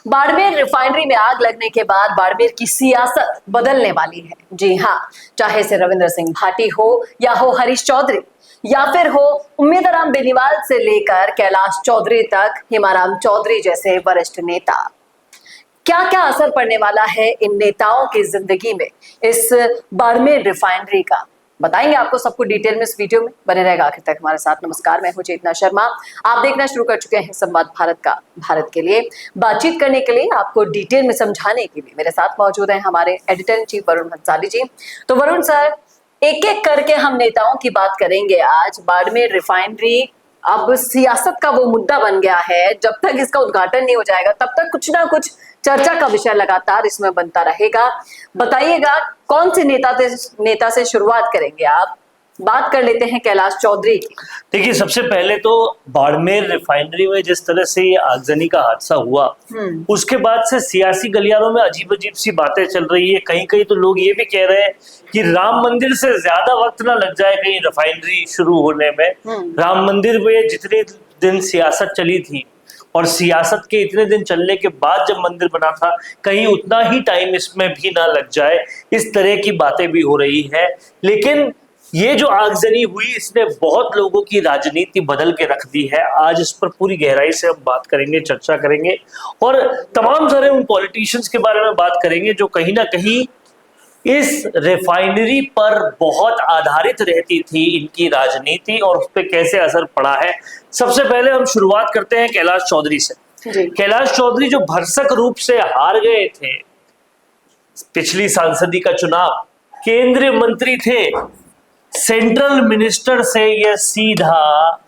Barmer refinery में आग लगने के बाद बाड़मेर की सियासत बदलने वाली है। जी हाँ, चाहे से रविंद्र सिंह भाटी हो या हो हरीश चौधरी या फिर हो उम्मीदराम बेनीवाल से लेकर कैलाश चौधरी तक हिमाराम चौधरी जैसे वरिष्ठ नेता, क्या क्या असर पड़ने वाला है इन नेताओं की जिंदगी में इस बाड़मेर रिफाइनरी का, बताएंगे आपको सब कुछ डिटेल में इस वीडियो में। बने रहेगा आखिर तक हमारे साथ। नमस्कार, मैं हूं चेतना शर्मा। आप देखना शुरू कर चुके हैं संवाद भारत का। भारत के लिए बातचीत करने के लिए, आपको डिटेल में समझाने के लिए मेरे साथ मौजूद हैं हमारे editor in chief Varun Bhansali ji. तो वरुण सर, एक एक करके हम नेताओं की बात करेंगे आज। बाड़मेर रिफाइनरी अब सियासत का वो मुद्दा बन गया है, जब तक इसका उद्घाटन नहीं हो जाएगा तब तक कुछ ना कुछ चर्चा का विषय लगातार इसमें बनता रहेगा। बताइएगा कौन से नेता से शुरुआत करेंगे आप? बात कर लेते हैं कैलाश चौधरी की। देखिए, सबसे पहले तो बाड़मेर रिफाइनरी में जिस तरह से ये आगजनी का हादसा हुआ, उसके बाद से सियासी गलियारों में अजीब अजीब सी बातें चल रही है। कहीं कहीं तो लोग ये भी कह रहे हैं कि राम मंदिर से ज्यादा वक्त ना लग जाए कहीं रिफाइनरी शुरू होने में। राम मंदिर में जितने दिन सियासत चली थी और सियासत के इतने दिन चलने के बाद जब मंदिर बना था, कहीं उतना ही टाइम इसमें भी ना लग जाए, इस तरह की बातें भी हो रही है। लेकिन ये जो आगजनी हुई, इसने बहुत लोगों की राजनीति बदल के रख दी है। आज इस पर पूरी गहराई से हम बात करेंगे, चर्चा करेंगे और तमाम सारे उन पॉलिटिशियंस के बारे में बात करेंगे जो कहीं ना कहीं इस रिफाइनरी पर बहुत आधारित रहती थी इनकी राजनीति, और उस पर कैसे असर पड़ा है। सबसे पहले हम शुरुआत करते हैं कैलाश चौधरी से। कैलाश चौधरी जो भरसक रूप से हार गए थे पिछली सांसदी का चुनाव, केंद्रीय मंत्री थे, सेंट्रल मिनिस्टर से ये सीधा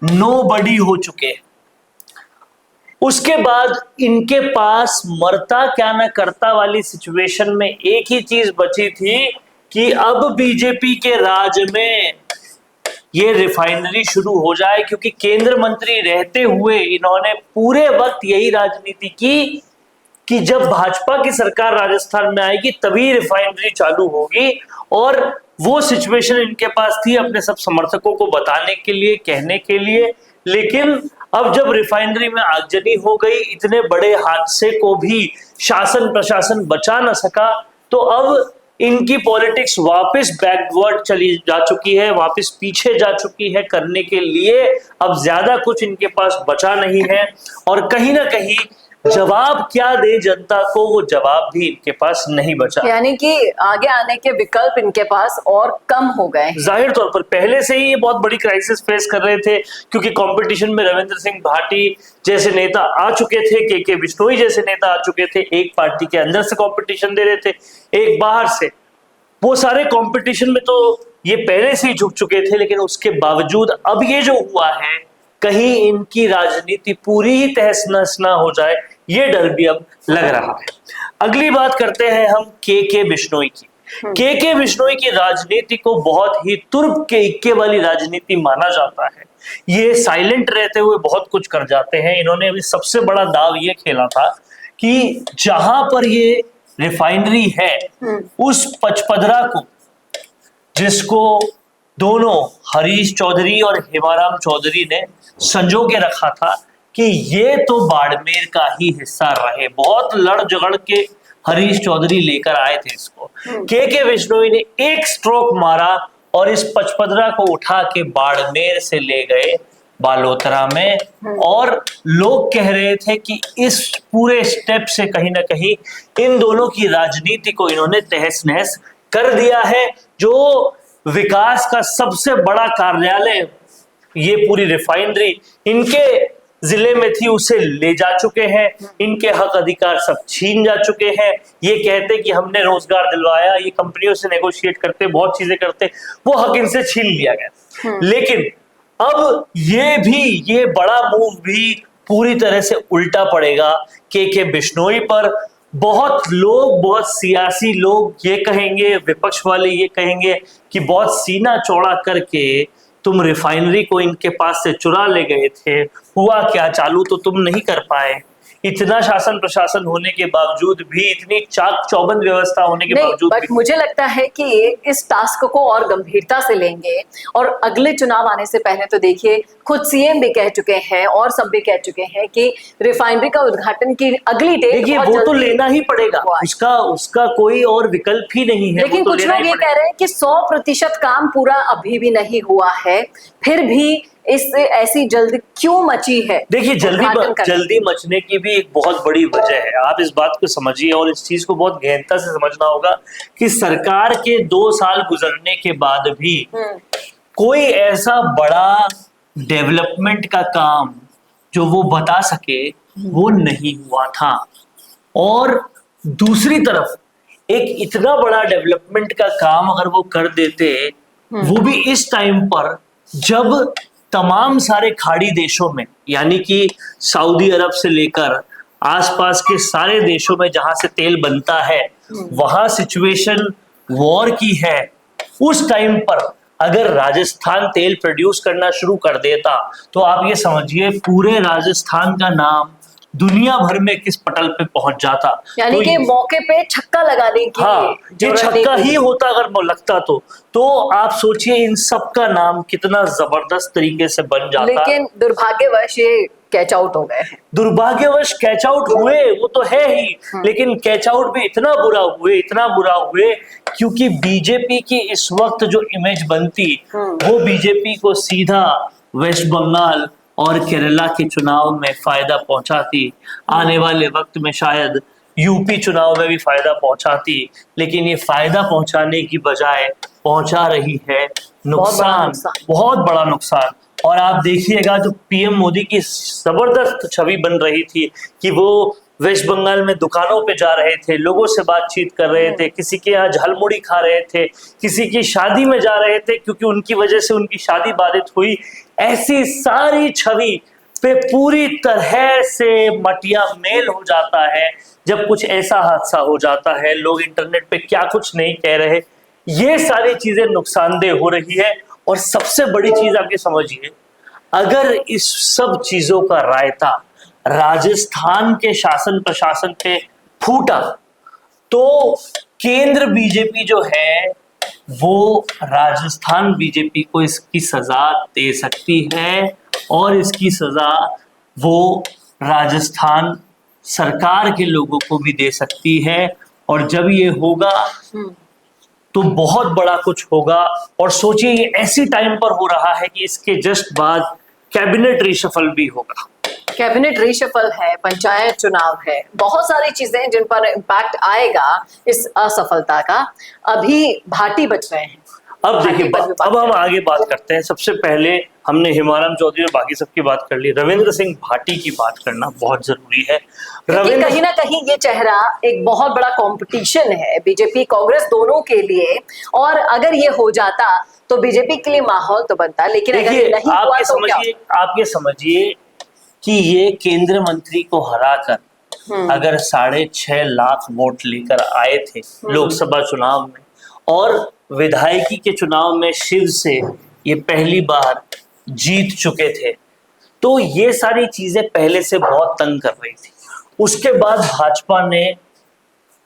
नोबडी हो चुके। उसके बाद इनके पास मरता क्या न करता वाली सिचुएशन में एक ही चीज बची थी कि अब बीजेपी के राज में ये रिफाइनरी शुरू हो जाए, क्योंकि केंद्र मंत्री रहते हुए इन्होंने पूरे वक्त यही राजनीति की कि जब भाजपा की सरकार राजस्थान में आएगी तभी रिफाइनरी चालू होगी। और वो सिचुएशन इनके पास थी अपने सब समर्थकों को बताने के लिए, कहने के लिए। लेकिन अब जब रिफाइनरी में आगजनी हो गई, इतने बड़े हादसे को भी शासन प्रशासन बचा न सका, तो अब इनकी पॉलिटिक्स वापस बैकवर्ड चली जा चुकी है, वापस पीछे जा चुकी है। करने के लिए अब ज्यादा कुछ इनके पास बचा नहीं है, और कहीं ना कहीं जवाब क्या दे जनता को, वो जवाब भी इनके पास नहीं बचा। यानी कि आगे आने के विकल्प इनके पास और कम हो गए। जाहिर तौर पर पहले से ही ये बहुत बड़ी क्राइसिस फेस कर रहे थे, क्योंकि कंपटीशन में रविंद्र सिंह भाटी जैसे नेता आ चुके थे, के बिश्नोई जैसे नेता आ चुके थे। एक पार्टी के अंदर से कंपटीशन दे रहे थे, एक बाहर से। वो सारे कंपटीशन में तो ये पहले से ही झुक चुके थे, लेकिन उसके बावजूद अब ये जो हुआ है, कहीं इनकी राजनीति पूरी ही तहस नहस ना हो जाए, ये डर भी अब लग रहा है। अगली बात करते हैं हम के बिश्नोई की। के बिश्नोई की राजनीति को बहुत ही तुर्क के इक्के वाली राजनीति माना जाता है। ये साइलेंट रहते हुए बहुत कुछ कर जाते हैं। इन्होंने अभी सबसे बड़ा दाव ये खेला था कि जहां पर ये रिफाइनरी है, उस पचपदरा को, जिसको दोनों हरीश चौधरी और हिमाराम चौधरी ने संजो के रखा था कि ये तो बाड़मेर का ही हिस्सा रहे। बहुत लड़ झगड़ के हरीश चौधरी लेकर आए थे इसको। के बिश्नोई ने एक स्ट्रोक मारा और इस पचपदरा को उठा के बाड़मेर से ले गए बालोतरा में। और लोग कह रहे थे कि इस पूरे स्टेप से कहीं ना कहीं इन दोनों की राजनीति को इन्होंने तहस नहस कर दिया है। जो विकास का सबसे बड़ा कार्यालय, ये पूरी रिफाइनरी इनके जिले में थी, उसे ले जा चुके हैं। इनके हक अधिकार सब छीन जा चुके हैं। ये कहते कि हमने रोजगार दिलवाया, ये कंपनियों से नेगोशिएट करते, बहुत चीजें करते, वो हक इनसे छीन लिया गया। लेकिन अब ये बड़ा मूव भी पूरी तरह से उल्टा पड़ेगा के बिश्नोई पर। बहुत लोग, बहुत सियासी लोग ये कहेंगे, विपक्ष वाले ये कहेंगे कि बहुत सीना चौड़ा करके तुम रिफाइनरी को इनके पास से चुरा ले गए थे, हुआ क्या, चालू तो तुम नहीं कर पाए। इतना शासन प्रशासन होने के बावजूद भी, इतनी चाक चौबंद व्यवस्था होने के नहीं, बावजूद बट भी। मुझे लगता है कि इस टास्क को और गंभीरता से लेंगे और अगले चुनाव आने से पहले तो देखिए खुद सीएम भी कह चुके हैं और सब भी कह चुके हैं कि रिफाइनरी का उद्घाटन की अगली डेट देखिए बहुत वो तो जल्दी लेना ही पड़ेगा, हुआ है। उसका उसका कोई और विकल्प ही नहीं है। लेकिन वो तो कुछ लेना लोग ही ये पड़ेगा। कह रहे हैं कि 100% काम पूरा अभी भी नहीं हुआ है, फिर भी इस ऐसी जल्दी क्यों मची है? देखिए उद्घाटन करने जल्दी की? मचने की भी एक बहुत बड़ी वजह है। आप इस बात को समझिए और इस चीज को बहुत गहनता से समझना होगा कि सरकार के 2 साल गुजरने के बाद भी कोई ऐसा बड़ा डेवलपमेंट का काम जो वो बता सके वो नहीं हुआ था। और दूसरी तरफ एक इतना बड़ा डेवलपमेंट का काम अगर वो कर देते, वो भी इस टाइम पर जब तमाम सारे खाड़ी देशों में, यानी कि सऊदी अरब से लेकर आसपास के सारे देशों में जहां से तेल बनता है, वहां सिचुएशन वॉर की है, उस टाइम पर अगर राजस्थान तेल प्रोड्यूस करना शुरू कर देता तो आप ये समझिए पूरे राजस्थान का नाम दुनिया भर में किस पटल पे पहुंच जाता। यानी तो कि मौके पे छक्का लगाने की हाँ, ये जरूरत नहीं छक्का थी। ही होता अगर वो लगता तो आप सोचिए इन सब का नाम कितना जबरदस्त तरीके से बन जाता। लेकिन दुर्भाग्यवश ये कैच आउट हो गए हैं। दुर्भाग्यवश कैच आउट हुए, वो तो है ही, लेकिन कैच आउट भी इतना बुरा हुए क्योंकि बीजेपी की इस वक्त जो इमेज बनती वो बीजेपी को सीधा वेस्ट बंगाल और केरला के चुनाव में फायदा पहुंचाती, आने वाले वक्त में शायद यूपी चुनाव में भी फायदा पहुंचाती, लेकिन ये फायदा पहुंचाने की बजाय पहुंचा रही है नुकसान, बहुत बड़ा नुकसान। और आप देखिएगा जो पीएम मोदी की जबरदस्त छवि बन रही थी कि वो वेस्ट बंगाल में दुकानों पे जा रहे थे, लोगों से बातचीत कर रहे थे, किसी के यहाँ झालमुड़ी खा रहे थे, किसी की शादी में जा रहे थे क्योंकि उनकी वजह से उनकी शादी बाधित हुई, ऐसी सारी छवि पे पूरी तरह से मटिया मेल हो जाता है जब कुछ ऐसा हादसा हो जाता है। लोग इंटरनेट पे क्या कुछ नहीं कह रहे, ये सारी चीजें नुकसानदेह हो रही है। और सबसे बड़ी चीज आप ये समझिए, अगर इस सब चीजों का रायता राजस्थान के शासन प्रशासन पे फूटा तो केंद्र बीजेपी जो है वो राजस्थान बीजेपी को इसकी सजा दे सकती है, और इसकी सजा वो राजस्थान सरकार के लोगों को भी दे सकती है। और जब ये होगा तो बहुत बड़ा कुछ होगा। और सोचिए ये ऐसी टाइम पर हो रहा है कि इसके जस्ट बाद कैबिनेट रिशफल भी होगा। कैबिनेट रिशफल है, पंचायत चुनाव है, बहुत सारी चीजें जिन पर इम्पैक्ट आएगा इस असफलता का। अभी भाटी बच रहे हैं। अब देखिए अब हम आगे बात करते हैं। सबसे पहले हमने हिमाराम चौधरी और बाकी सबकी बात कर ली, रविंद्र सिंह भाटी की बात करना बहुत जरूरी है। रविंद्र कहीं ना कहीं ये चेहरा एक बहुत बड़ा कंपटीशन है बीजेपी कांग्रेस दोनों के लिए, और अगर ये हो जाता तो बीजेपी के लिए माहौल तो बनता, लेकिन अगर ये नहीं हुआ तो क्या? आप ये समझिए कि ये केंद्र मंत्री को हराकर अगर 6.5 लाख वोट लेकर आए थे लोकसभा चुनाव में, और विधायकी के चुनाव में शिव से ये पहली बार जीत चुके थे, तो ये सारी चीजें पहले से बहुत तंग कर रही थी। उसके बाद भाजपा ने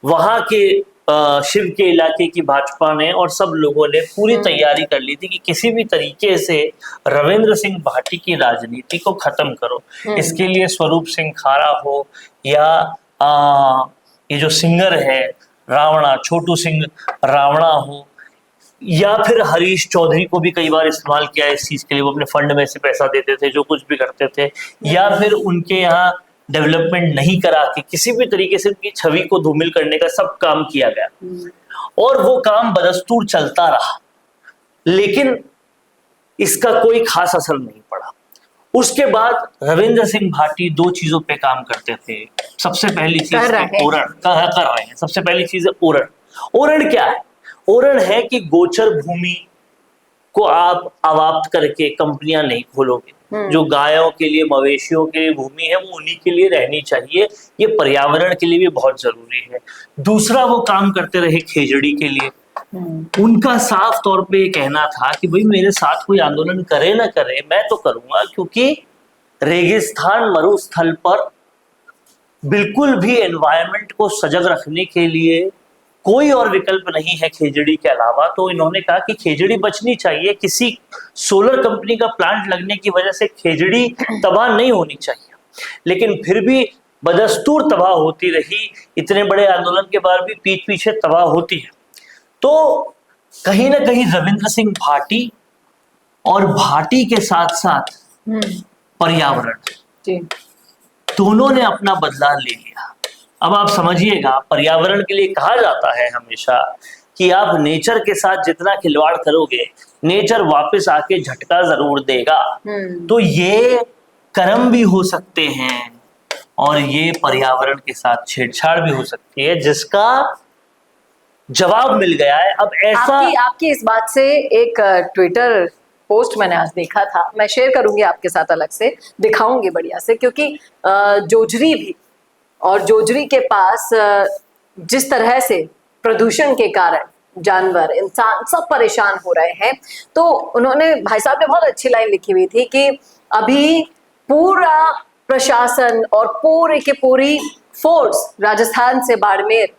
वहां के शिव के इलाके की भाजपा ने और सब लोगों ने पूरी तैयारी कर ली थी कि किसी भी तरीके से रविंद्र सिंह भाटी की राजनीति को खत्म करो। इसके लिए स्वरूप सिंह खारा हो या ये जो सिंगर है रावणा, छोटू सिंह रावणा हो, या फिर हरीश चौधरी को भी कई बार इस्तेमाल किया इस चीज के लिए। वो अपने फंड में से पैसा देते थे, जो कुछ भी करते थे, या फिर उनके यहाँ डेवलपमेंट नहीं करा के किसी भी तरीके से उनकी छवि को धूमिल करने का सब काम किया गया, और वो काम बदस्तूर चलता रहा, लेकिन इसका कोई खास असर नहीं पड़ा। उसके बाद रविंद्र सिंह भाटी 2 चीजों पे काम करते थे। सबसे पहली चीज ओरण कर रहे हैं। सबसे पहली चीज है ओरण। ओरण क्या है? ओरण है कि गोचर भूमि को आप अवाप्त करके कंपनियां नहीं खोलोगे। जो गायों के लिए, मवेशियों के लिए भूमि है वो उन्हीं के लिए रहनी चाहिए। ये पर्यावरण के लिए भी बहुत जरूरी है। दूसरा, वो काम करते रहे खेजड़ी के लिए। उनका साफ तौर पे ये कहना था कि भाई मेरे साथ कोई आंदोलन करे ना करे, मैं तो करूंगा, क्योंकि रेगिस्तान मरुस्थल पर बिल्कुल भी एनवायरनमेंट को सजग रखने के लिए कोई और विकल्प नहीं है खेजड़ी के अलावा। तो इन्होंने कहा कि खेजड़ी बचनी चाहिए, किसी सोलर कंपनी का प्लांट लगने की वजह से खेजड़ी तबाह नहीं होनी चाहिए। लेकिन फिर भी बदस्तूर तबाह होती रही, इतने बड़े आंदोलन के बाद भी पीठ पीछे तबाह होती है। तो कहीं ना कहीं रविंद्र सिंह भाटी और भाटी के साथ साथ पर्यावरण जी दोनों ने अपना बदला ले लिया। अब आप समझिएगा, पर्यावरण के लिए कहा जाता है हमेशा कि आप नेचर के साथ जितना खिलवाड़ करोगे नेचर वापस आके झटका जरूर देगा। तो ये कर्म भी हो सकते हैं और ये पर्यावरण के साथ छेड़छाड़ भी हो सकती है, जिसका जवाब मिल गया है। अब ऐसा आपकी इस बात से एक ट्विटर पोस्ट मैंने आज देखा था, मैं शेयर करूंगी आपके साथ, अलग से दिखाऊंगी बढ़िया से, क्योंकि जोजरी भी और जोजरी के पास जिस तरह से प्रदूषण के कारण जानवर, इंसान सब परेशान हो रहे हैं। तो उन्होंने, भाई साहब ने बहुत अच्छी लाइन लिखी हुई थी कि अभी पूरा प्रशासन और पूरी की पूरी फोर्स राजस्थान से बाड़मेर,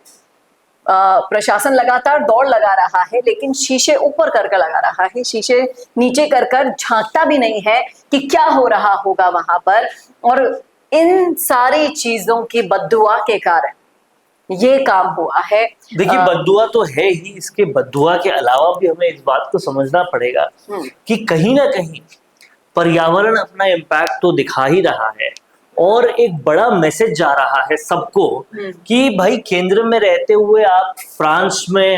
प्रशासन लगातार दौड़ लगा रहा है, लेकिन शीशे ऊपर कर लगा रहा है, शीशे नीचे कर झांकता भी नहीं है कि क्या हो रहा होगा वहां पर। और इन सारी चीजों की बद्दुआ के कारण ये काम हुआ है। देखिए, बद्दुआ तो है ही, इसके बद्दुआ के अलावा भी हमें इस बात को समझना पड़ेगा कि कहीं ना कहीं पर्यावरण अपना इम्पैक्ट तो दिखा ही रहा है और एक बड़ा मैसेज जा रहा है सबको कि भाई केंद्र में रहते हुए आप फ्रांस में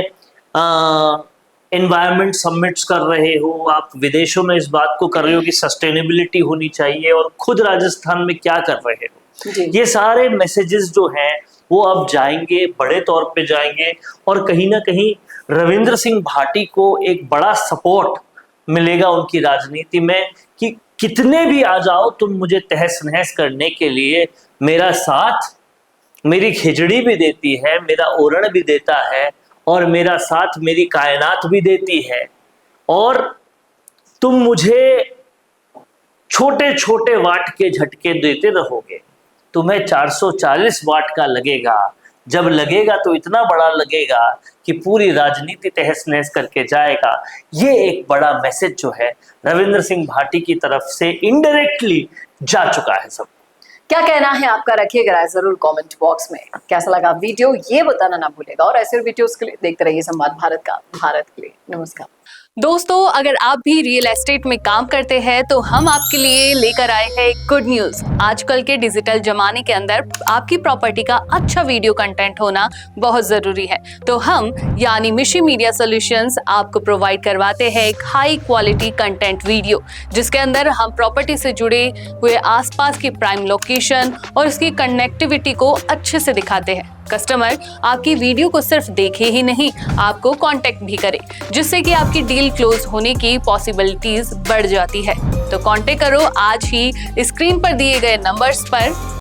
एनवायरनमेंट समिट्स कर रहे हो, आप विदेशों में इस बात को कर रहे हो कि सस्टेनेबिलिटी होनी चाहिए, और खुद राजस्थान में क्या कर रहे हो। ये सारे मैसेजेस जो हैं वो अब जाएंगे, बड़े तौर पे जाएंगे, और कहीं ना कहीं रविंद्र सिंह भाटी को एक बड़ा सपोर्ट मिलेगा उनकी राजनीति में कि कितने भी आ जाओ तुम मुझे तहस नहस करने के लिए, मेरा साथ मेरी खिचड़ी भी देती है, मेरा ओरण भी देता है, और मेरा साथ मेरी कायनात भी देती है, और तुम मुझे छोटे छोटे वाट के झटके देते रहोगे। तुम्हें 440 वाट का लगेगा, जब लगेगा तो इतना बड़ा लगेगा कि पूरी राजनीति तहस नहस करके जाएगा। ये एक बड़ा मैसेज जो है रविंद्र सिंह भाटी की तरफ से इनडायरेक्टली जा चुका है सब। क्या कहना है आपका, रखिएगा राय जरूर कमेंट बॉक्स में। कैसा लगा वीडियो ये बताना ना भूलेगा, और ऐसे वीडियोस के लिए देखते रहिए संवाद भारत का, भारत के लिए। नमस्कार दोस्तों, अगर आप भी रियल एस्टेट में काम करते हैं तो हम आपके लिए लेकर आए हैं गुड न्यूज। आजकल के डिजिटल जमाने के अंदर आपकी प्रॉपर्टी का अच्छा वीडियो कंटेंट होना बहुत जरूरी है। तो हम यानी मिशी मीडिया सॉल्यूशंस आपको प्रोवाइड करवाते हैं एक हाई क्वालिटी कंटेंट वीडियो, जिसके अंदर हम प्रॉपर्टी से जुड़े हुए आसपास की प्राइम लोकेशन और उसकी कनेक्टिविटी को अच्छे से दिखाते हैं। कस्टमर आपकी वीडियो को सिर्फ देखे ही नहीं, आपको कांटेक्ट भी करे, जिससे कि आपकी डील क्लोज होने की पॉसिबिलिटीज बढ़ जाती है। तो कांटेक्ट करो आज ही स्क्रीन पर दिए गए नंबर्स पर।